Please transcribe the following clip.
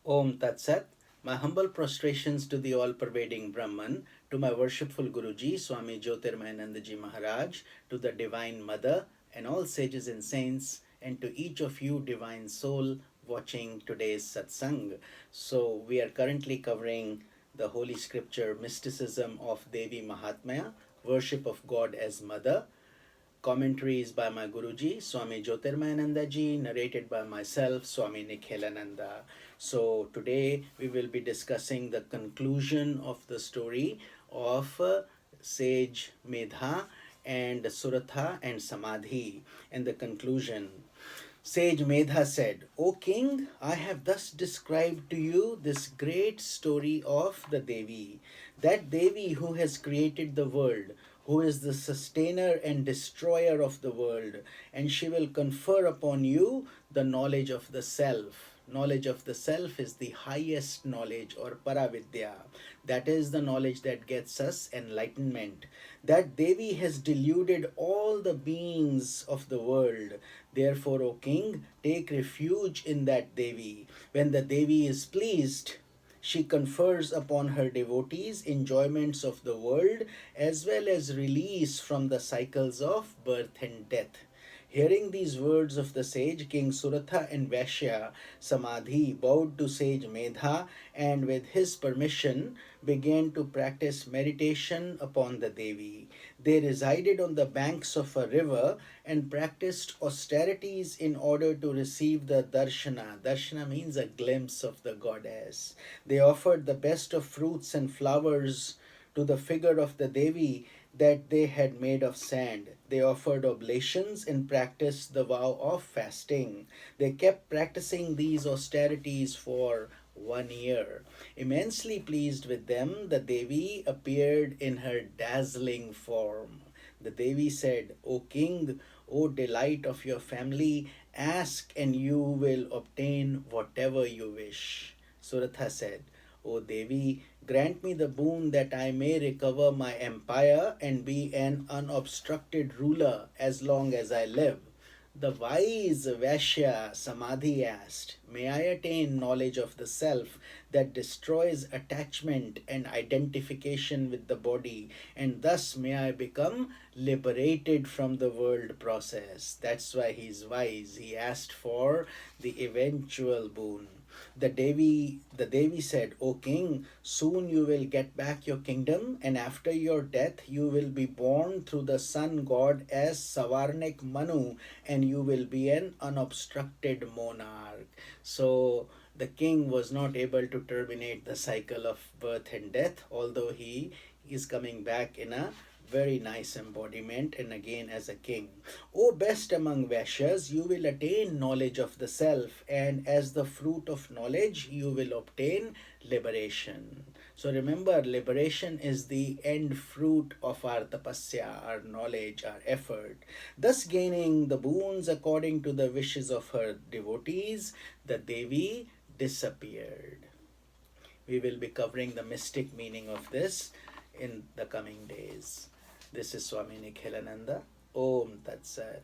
Om Tat Sat. My humble prostrations to the all-pervading Brahman, to my worshipful Guruji, Swami Jyotirmayanandaji Maharaj, to the Divine Mother, and all sages and saints, and to each of you, divine soul, watching today's satsang. So, we are currently covering the Holy Scripture Mysticism of Devi Mahatmaya, worship of God as Mother. Commentaries by my Guruji, Swami Jyotirmayanandaji, narrated by myself, Swami Nikhilananda. So today we will be discussing the conclusion of the story of sage Medha and Suratha and Samadhi. And the conclusion, Sage Medha said, O king, I have thus described to you this great story of the Devi, that Devi who has created the world, who is the sustainer and destroyer of the world, and she will confer upon you the knowledge of the self. Knowledge of the self is the highest knowledge, or paravidya. That is the knowledge that gets us enlightenment. That Devi has deluded all the beings of the world. Therefore, O king, take refuge in that Devi. When the Devi is pleased, she confers upon her devotees enjoyments of the world as well as release from the cycles of birth and death. Hearing these words of the sage, King Suratha and Vaishya Samadhi bowed to sage Medha and with his permission began to practice meditation upon the Devi. They resided on the banks of a river and practiced austerities in order to receive the darshana. Darshana means a glimpse of the goddess. They offered the best of fruits and flowers to the figure of the Devi that they had made of sand. They offered oblations and practiced the vow of fasting. They kept practicing these austerities for 1 year. Immensely pleased with them, the Devi appeared in her dazzling form. The Devi said, O king, O delight of your family, ask and you will obtain whatever you wish. Suratha said, O Devi, grant me the boon that I may recover my empire and be an unobstructed ruler as long as I live. The wise Vaishya Samadhi asked, May I attain knowledge of the self that destroys attachment and identification with the body, and thus may I become liberated from the world process? That's why he's wise. He asked for the eventual boon. The Devi said, O king, soon you will get back your kingdom, and after your death you will be born through the sun god as Savarnik Manu, and you will be an unobstructed monarch. So the king was not able to terminate the cycle of birth and death, although he is coming back in a very nice embodiment and again as a king. O best among Vaishyas, you will attain knowledge of the self, and as the fruit of knowledge, you will obtain liberation. So remember, liberation is the end fruit of our tapasya, our knowledge, our effort. Thus, gaining the boons according to the wishes of her devotees, the Devi disappeared. We will be covering the mystic meaning of this in the coming days. This is Swami Nikhilananda. Om Tat Sat.